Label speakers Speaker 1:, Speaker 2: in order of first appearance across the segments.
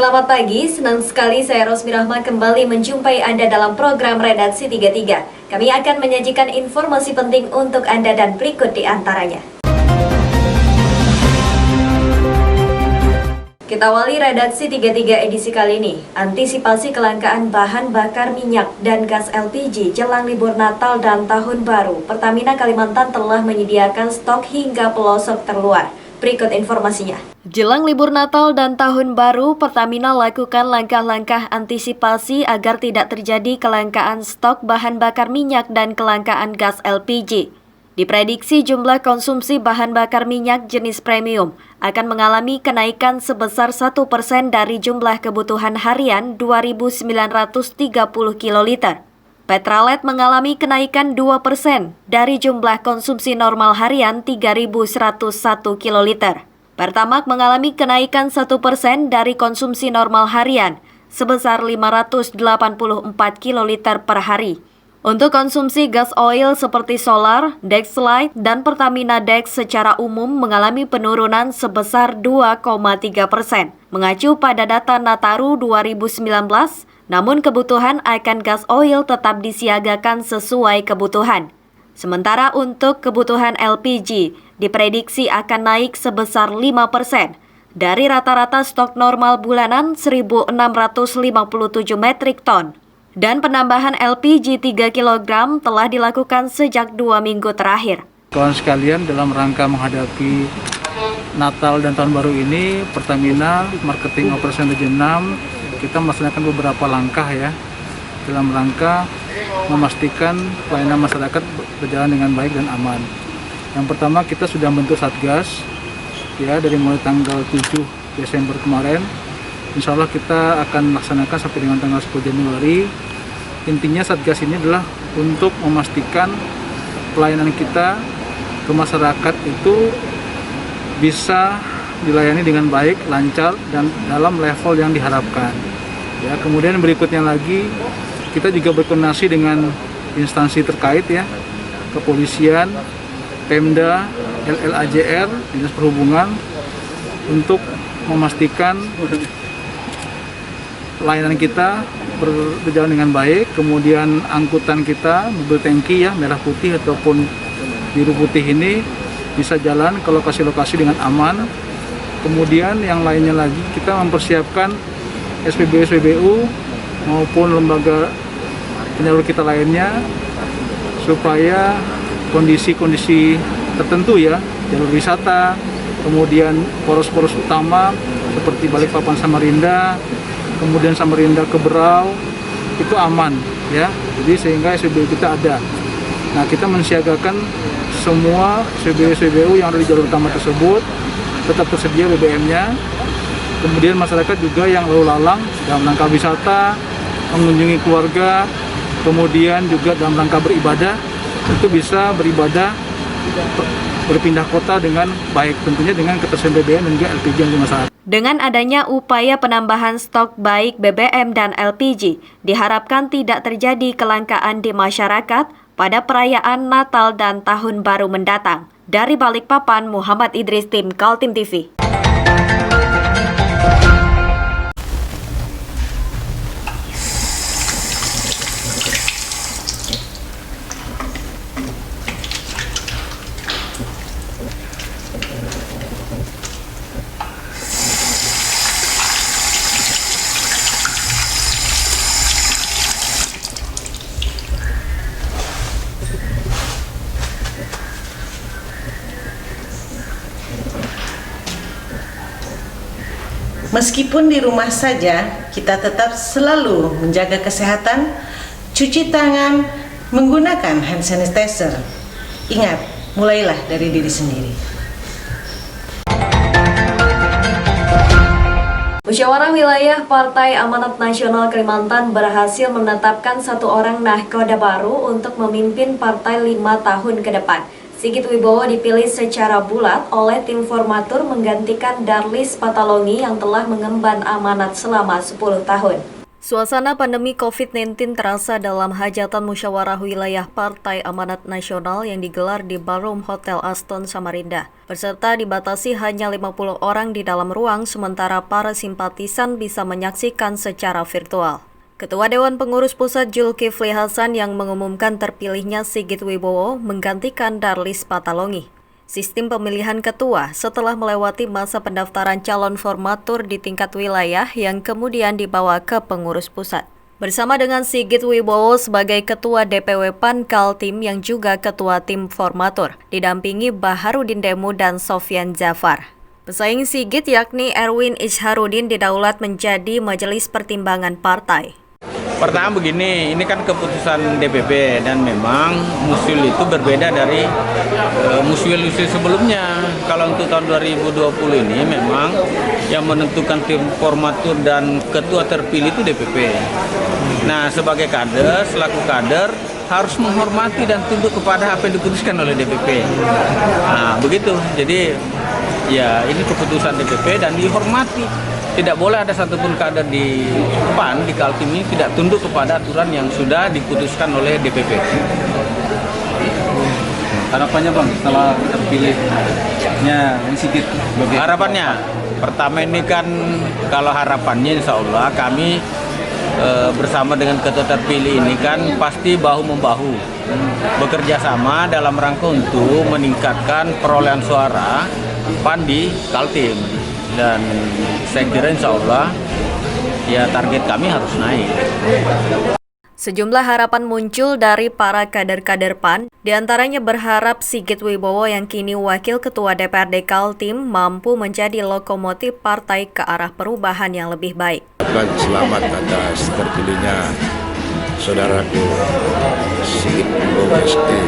Speaker 1: Selamat pagi, senang sekali saya Rosmi Rahma kembali menjumpai Anda dalam program Redaksi 33. Kami akan menyajikan informasi penting untuk Anda dan berikut di antaranya. Kita awali Redaksi 33 edisi kali ini. Antisipasi kelangkaan bahan bakar minyak dan gas LPG jelang libur Natal dan Tahun Baru, Pertamina Kalimantan telah menyediakan stok hingga pelosok terluar. Berikut informasinya. Jelang libur Natal dan Tahun Baru, Pertamina lakukan langkah-langkah antisipasi agar tidak terjadi kelangkaan stok bahan bakar minyak dan kelangkaan gas LPG. Diprediksi jumlah konsumsi bahan bakar minyak jenis premium akan mengalami kenaikan sebesar 1% dari jumlah kebutuhan harian 2.930 kiloliter. Petralet mengalami kenaikan 2% dari jumlah konsumsi normal harian 3.101 kiloliter. Pertamax mengalami kenaikan 1% dari konsumsi normal harian sebesar 584 kiloliter per hari. Untuk konsumsi gas oil seperti Solar, Dexlite, dan Pertamina Dex secara umum mengalami penurunan sebesar 2,3%. Mengacu pada data Nataru 2019, namun kebutuhan akan gas oil tetap disiagakan sesuai kebutuhan. Sementara untuk kebutuhan LPG diprediksi akan naik sebesar 5% dari rata-rata stok normal bulanan 1.657 metrik ton. Dan penambahan LPG 3 kg telah dilakukan sejak 2 minggu terakhir.
Speaker 2: Kawan sekalian, dalam rangka menghadapi Natal dan Tahun Baru ini, Pertamina Marketing Operation Region 6 kita melaksanakan beberapa langkah ya dalam rangka memastikan pelayanan masyarakat berjalan dengan baik dan aman. Yang pertama, kita sudah bentuk Satgas ya dari mulai tanggal 7 Desember kemarin. Insya Allah kita akan laksanakan sampai dengan tanggal 10 Januari. Intinya Satgas ini adalah untuk memastikan pelayanan kita ke masyarakat itu bisa dilayani dengan baik, lancar, dan dalam level yang diharapkan. Ya, kemudian berikutnya lagi kita juga berkoordinasi dengan instansi terkait ya, kepolisian, Pemda, LLAJR, Dinas Perhubungan untuk memastikan layanan kita berjalan dengan baik. Kemudian angkutan kita, mobil tangki ya, merah putih ataupun biru putih ini bisa jalan ke lokasi-lokasi dengan aman. Kemudian yang lainnya lagi kita mempersiapkan SPBU maupun lembaga penyalur kita lainnya supaya kondisi-kondisi tertentu ya, jalur wisata, kemudian poros-poros utama seperti Balikpapan Samarinda, kemudian Samarinda ke Berau itu aman ya. Jadi sehingga SPBU kita ada. Nah, kita mensiagakan semua SPBU yang ada di jalur utama tersebut tetap tersedia BBM-nya. Kemudian masyarakat juga yang lalu lalang dalam rangka wisata, mengunjungi keluarga, kemudian juga dalam rangka beribadah, itu bisa beribadah berpindah kota dengan baik, tentunya dengan ketersediaan BBM dan juga LPG yang di masyarakat.
Speaker 1: Dengan adanya upaya penambahan stok baik BBM dan LPG, diharapkan tidak terjadi kelangkaan di masyarakat pada perayaan Natal dan Tahun Baru mendatang. Dari Balikpapan, Muhammad Idris, tim Kaltim TV.
Speaker 3: Meskipun di rumah saja, kita tetap selalu menjaga kesehatan, cuci tangan, menggunakan hand sanitizer. Ingat, mulailah dari diri sendiri.
Speaker 1: Musyawarah Wilayah Partai Amanat Nasional Kalimantan berhasil menetapkan 1 orang nahkoda baru untuk memimpin partai 5 tahun ke depan. Sigit Wibowo dipilih secara bulat oleh tim formatur menggantikan Darlis Patalongi yang telah mengemban amanat selama 10 tahun. Suasana pandemi COVID-19 terasa dalam hajatan musyawarah wilayah Partai Amanat Nasional yang digelar di Ballroom Hotel Aston Samarinda. Peserta dibatasi hanya 50 orang di dalam ruang, sementara para simpatisan bisa menyaksikan secara virtual. Ketua Dewan Pengurus Pusat Zulkifli Hasan yang mengumumkan terpilihnya Sigit Wibowo menggantikan Darlis Patalongi. Sistem pemilihan ketua setelah melewati masa pendaftaran calon formatur di tingkat wilayah yang kemudian dibawa ke pengurus pusat. Bersama dengan Sigit Wibowo sebagai ketua DPW PAN Kaltim yang juga ketua tim formatur, didampingi Baharudin Demu dan Sofyan Jafar. Pesaing Sigit yakni Erwin Isharudin didaulat menjadi Majelis Pertimbangan Partai.
Speaker 4: Pertama begini, ini kan keputusan DPP dan memang musyul itu berbeda dari musyul-musyul sebelumnya. Kalau untuk tahun 2020 ini memang yang menentukan tim formatur dan ketua terpilih itu DPP. Nah, sebagai kader, selaku kader harus menghormati dan tunduk kepada apa yang diputuskan oleh DPP. Nah, begitu. Jadi ya ini keputusan DPP dan dihormati. Tidak boleh ada satupun kader di PAN, di Kaltim ini tidak tunduk kepada aturan yang sudah diputuskan oleh DPP.
Speaker 2: Harapannya Bang, setelah terpilihnya Sigit?
Speaker 4: Harapannya, pertama ini kan kalau harapannya insya Allah kami bersama dengan ketua terpilih ini kan pasti bahu-membahu. Bekerja sama dalam rangka untuk meningkatkan perolehan suara PAN di Kaltim. Dan saya kira insya Allah ya target kami harus naik.
Speaker 1: Sejumlah harapan muncul dari para kader-kader PAN, diantaranya berharap Sigit Wibowo yang kini Wakil Ketua DPRD Kaltim mampu menjadi lokomotif partai ke arah perubahan yang lebih baik.
Speaker 5: Selamat atas terpilihnya saudaraku Sigit Wibowo SE.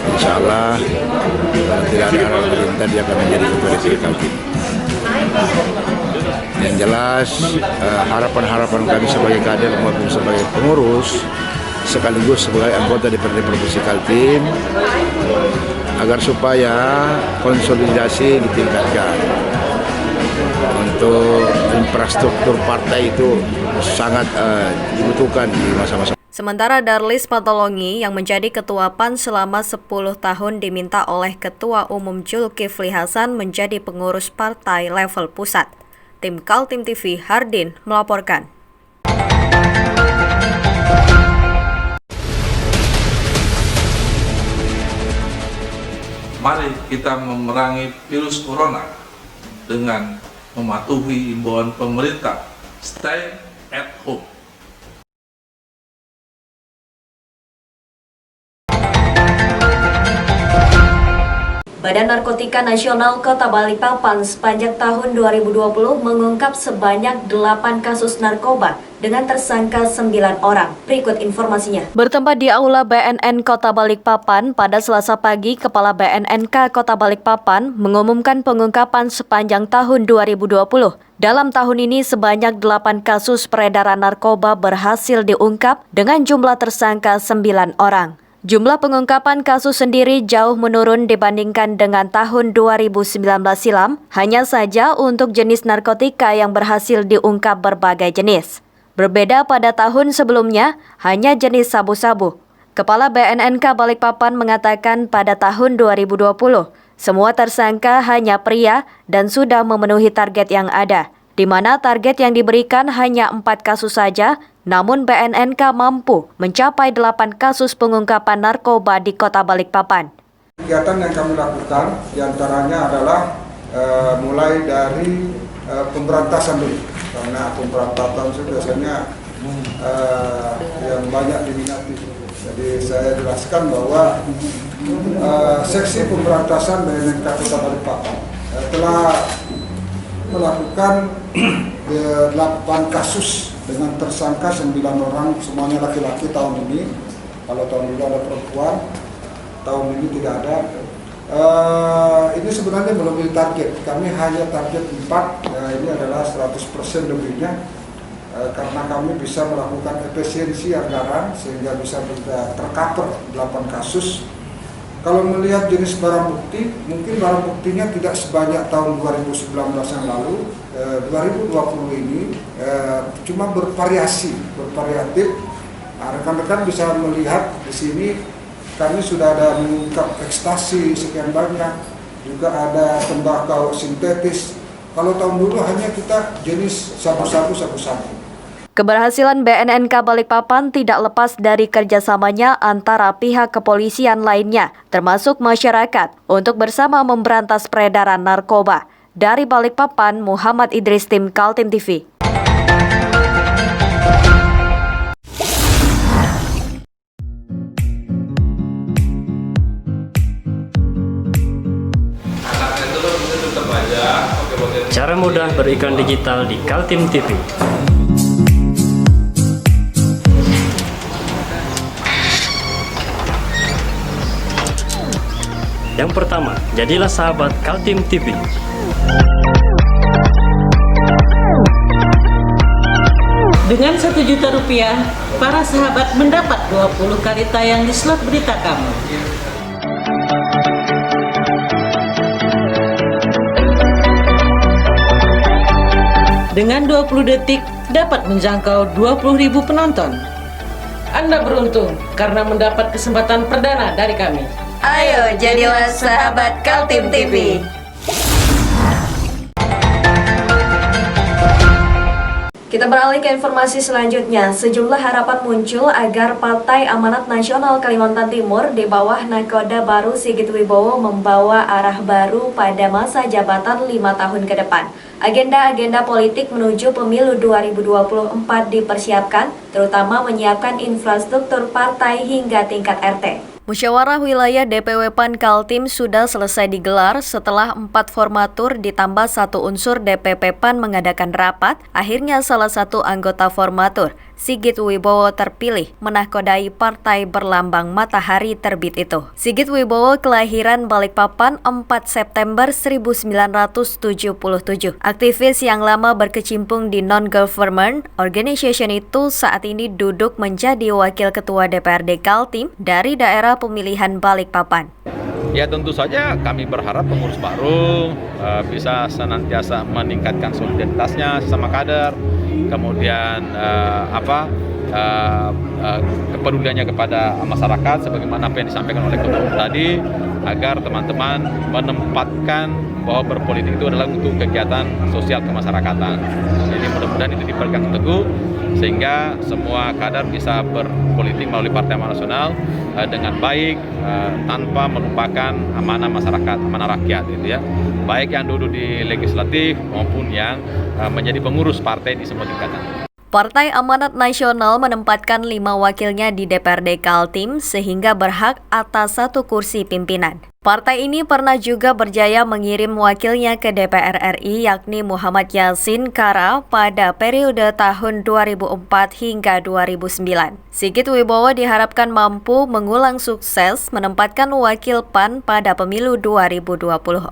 Speaker 5: Insya Allah tidak ada arah pemerintah dia akan menjadi ketua DPRD Kaltim. Yang jelas harapan-harapan kami sebagai kader maupun sebagai pengurus sekaligus sebagai anggota DPRD Provinsi Kaltim agar supaya konsolidasi ditingkatkan. Untuk infrastruktur partai itu sangat dibutuhkan di masa-masa.
Speaker 1: Sementara Darlis Patalongi yang menjadi ketua PAN selama 10 tahun diminta oleh Ketua Umum Zulkifli Hasan menjadi pengurus partai level pusat. Tim Kaltim TV Hardin melaporkan.
Speaker 6: Mari kita memerangi virus corona dengan mematuhi imbauan pemerintah. Stay at home.
Speaker 1: Badan Narkotika Nasional Kota Balikpapan sepanjang tahun 2020 mengungkap sebanyak 8 kasus narkoba dengan tersangka 9 orang. Berikut informasinya. Bertempat di Aula BNN Kota Balikpapan pada Selasa pagi, Kepala BNNK Kota Balikpapan mengumumkan pengungkapan sepanjang tahun 2020. Dalam tahun ini sebanyak 8 kasus peredaran narkoba berhasil diungkap dengan jumlah tersangka 9 orang. Jumlah pengungkapan kasus sendiri jauh menurun dibandingkan dengan tahun 2019 silam, hanya saja untuk jenis narkotika yang berhasil diungkap berbagai jenis. Berbeda pada tahun sebelumnya, hanya jenis sabu-sabu. Kepala BNNK Balikpapan mengatakan pada tahun 2020, semua tersangka hanya pria dan sudah memenuhi target yang ada, di mana target yang diberikan hanya 4 kasus saja. Namun BNNK mampu mencapai 8 kasus pengungkapan narkoba di Kota Balikpapan.
Speaker 7: Kegiatan yang kami lakukan diantaranya adalah mulai dari pemberantasan dulu, karena pemberantasan itu biasanya yang banyak diminati. Jadi saya jelaskan bahwa seksi pemberantasan BNNK Kota Balikpapan telah melakukan 8 kasus dengan tersangka 9 orang, semuanya laki-laki tahun ini. Kalau tahun lalu ada perempuan, tahun ini tidak ada. Ini sebenarnya melebihi target. Kami hanya target 4, ini adalah 100% lebihnya. Karena kami bisa melakukan efisiensi anggaran sehingga bisa tercover 8 kasus. Kalau melihat jenis barang bukti, mungkin barang buktinya tidak sebanyak tahun 2019 yang lalu, 2020 ini cuma bervariatif. Rekan-rekan bisa melihat di sini kami sudah ada mengungkap ekstasi sekian banyak, juga ada tembakau sintetis. Kalau tahun dulu hanya kita jenis sabu-sabu.
Speaker 1: Keberhasilan BNNK Balikpapan tidak lepas dari kerjasamanya antara pihak kepolisian lainnya, termasuk masyarakat, untuk bersama memberantas peredaran narkoba. Dari Balikpapan, Muhammad Idris, tim Kaltim TV.
Speaker 8: Cara mudah beriklan digital di Kaltim TV. Yang pertama, jadilah sahabat Kaltim TV.
Speaker 3: Dengan Rp1.000.000, para sahabat mendapat 20 kali tayang di slot berita kamu. Dengan 20 detik dapat menjangkau 20.000 penonton. Anda beruntung karena mendapat kesempatan perdana dari kami.
Speaker 1: Ayo jadilah sahabat Kaltim TV. Kita beralih ke informasi selanjutnya. Sejumlah harapan muncul agar Partai Amanat Nasional Kalimantan Timur di bawah nakoda baru Sigit Wibowo membawa arah baru pada masa jabatan 5 tahun ke depan. Agenda-agenda politik menuju pemilu 2024 dipersiapkan, terutama menyiapkan infrastruktur partai hingga tingkat RT. Musyawarah wilayah DPW PAN Kaltim sudah selesai digelar setelah 4 formatur ditambah 1 unsur DPP PAN mengadakan rapat. Akhirnya salah satu anggota formatur, Sigit Wibowo, terpilih menahkodai partai berlambang matahari terbit itu. Sigit Wibowo kelahiran Balikpapan 4 September 1977. Aktivis yang lama berkecimpung di non-government organization itu saat ini duduk menjadi wakil ketua DPRD Kaltim dari daerah pemilihan Balikpapan.
Speaker 9: Ya tentu saja kami berharap pengurus baru bisa senantiasa meningkatkan solidaritasnya sama kader, kemudian kepeduliannya kepada masyarakat sebagaimana apa yang disampaikan oleh ketua umum tadi, agar teman-teman menempatkan bahwa berpolitik itu adalah untuk kegiatan sosial kemasyarakatan. Jadi mudah-mudahan itu dipegang teguh sehingga semua kader bisa berpolitik melalui Partai Amanat Nasional dengan baik, tanpa melupakan amanah masyarakat, amanah rakyat, gitu ya. Baik yang duduk di legislatif maupun yang menjadi pengurus partai di semua tingkatan.
Speaker 1: Partai Amanat Nasional menempatkan 5 wakilnya di DPRD Kaltim sehingga berhak atas 1 kursi pimpinan. Partai ini pernah juga berjaya mengirim wakilnya ke DPR RI yakni Muhammad Yasin Kara pada periode tahun 2004 hingga 2009. Sigit Wibowo diharapkan mampu mengulang sukses menempatkan wakil PAN pada pemilu 2024.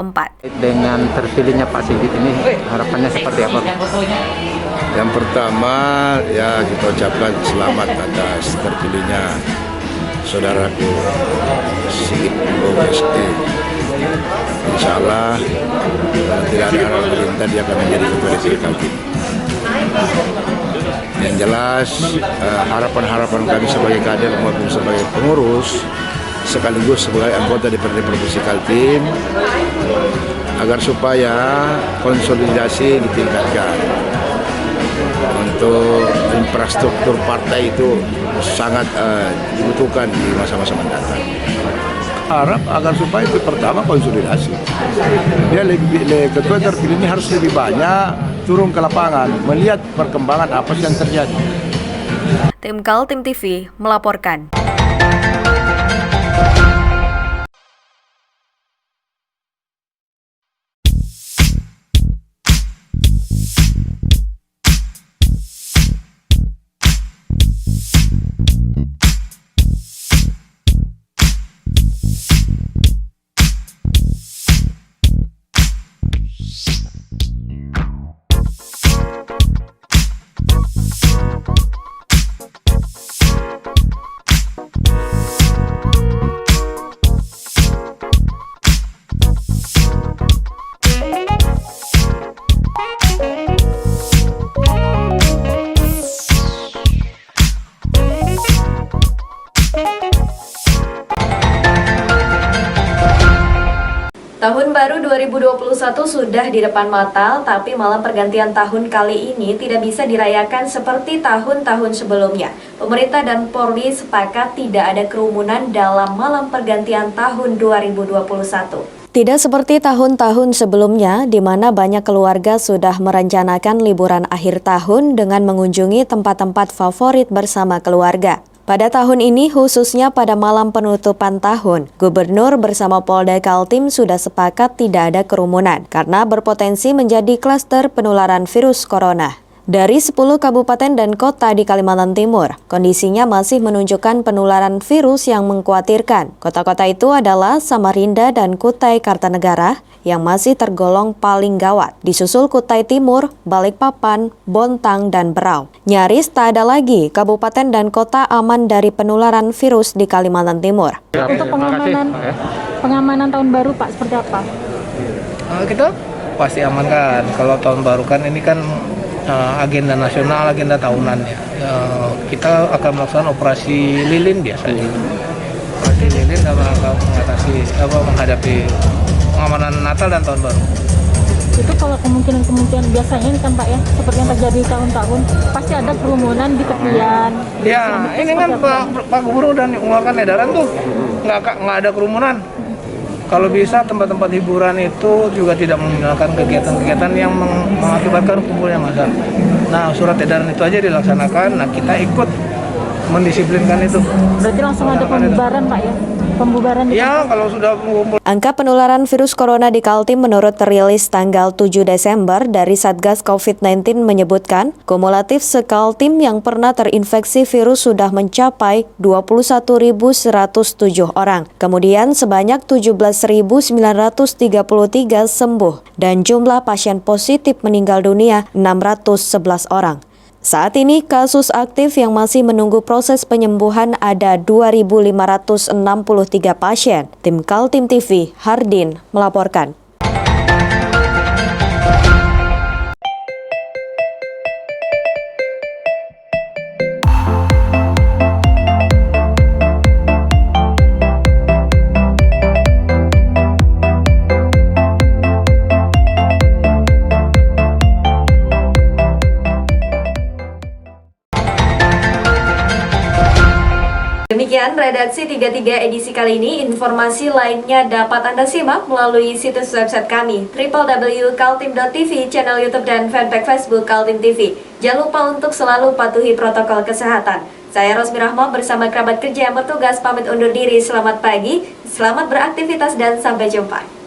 Speaker 10: Dengan terpilihnya Pak Sigit ini harapannya seperti apa?
Speaker 5: Yang pertama ya kita ucapkan selamat atas terpilihnya saudaraku Sigit Wibowo SE. Insya Allah tidak ada hal perintah dia akan menjadi ketua DPRD Kaltim. Yang jelas harapan-harapan kami sebagai kader maupun sebagai pengurus sekaligus sebagai anggota DPRD Provinsi Kaltim agar supaya konsolidasi ditingkatkan. Untuk infrastruktur partai itu sangat dibutuhkan di masa-masa mendatang. Harap agar supaya itu pertama konsolidasi. Dia ketua terpilih ini harus lebih banyak turun ke lapangan, melihat perkembangan apa yang terjadi.
Speaker 1: Tim Kaltim TV melaporkan. Tahun baru 2021 sudah di depan mata, tapi malam pergantian tahun kali ini tidak bisa dirayakan seperti tahun-tahun sebelumnya. Pemerintah dan Polri sepakat tidak ada kerumunan dalam malam pergantian tahun 2021. Tidak seperti tahun-tahun sebelumnya, di mana banyak keluarga sudah merencanakan liburan akhir tahun dengan mengunjungi tempat-tempat favorit bersama keluarga. Pada tahun ini, khususnya pada malam penutupan tahun, Gubernur bersama Polda Kaltim sudah sepakat tidak ada kerumunan karena berpotensi menjadi klaster penularan virus corona. Dari 10 kabupaten dan kota di Kalimantan Timur, kondisinya masih menunjukkan penularan virus yang mengkhawatirkan. Kota-kota itu adalah Samarinda dan Kutai Kartanegara yang masih tergolong paling gawat. Disusul Kutai Timur, Balikpapan, Bontang, dan Berau. Nyaris tak ada lagi kabupaten dan kota aman dari penularan virus di Kalimantan Timur.
Speaker 11: Untuk pengamanan tahun baru Pak, seperti apa?
Speaker 12: Kita pasti amankan. Kalau tahun baru kan ini kan agenda nasional, agenda tahunan ya. Kita akan melaksanakan operasi lilin biasanya. Operasi lilin dalam rangka menghadapi pengamanan Natal dan tahun baru.
Speaker 11: Itu kalau kemungkinan biasanya ini kan Pak ya, seperti yang terjadi tahun-tahun, pasti ada kerumunan di tepian.
Speaker 12: Ya, ini kan Pak Gubernur dan mengeluarkan edaran tuh nggak ada kerumunan. Kalau bisa tempat-tempat hiburan itu juga tidak menggunakan kegiatan-kegiatan yang mengakibatkan kumpulnya massa. Nah, surat edaran itu aja dilaksanakan. Nah, kita ikut mendisiplinkan itu.
Speaker 11: Berarti langsung ada pembubaran Pak ya? Pembubaran
Speaker 12: ya, kalau sudah mengumpul.
Speaker 1: Angka penularan virus corona di Kaltim menurut rilis tanggal 7 Desember dari Satgas COVID-19 menyebutkan kumulatif se-Kaltim yang pernah terinfeksi virus sudah mencapai 21.107 orang. Kemudian sebanyak 17.933 sembuh dan jumlah pasien positif meninggal dunia 611 orang. Saat ini kasus aktif yang masih menunggu proses penyembuhan ada 2.563 pasien. Tim Kaltim TV, Hardin, melaporkan. Demikian redaksi 33 edisi kali ini. Informasi lainnya dapat Anda simak melalui situs website kami www.kaltim.tv, channel YouTube dan fanpage Facebook Kaltim TV. Jangan lupa untuk selalu patuhi protokol kesehatan. Saya Rosmi Rahma bersama kerabat kerja yang bertugas pamit undur diri. Selamat pagi, selamat beraktivitas dan sampai jumpa.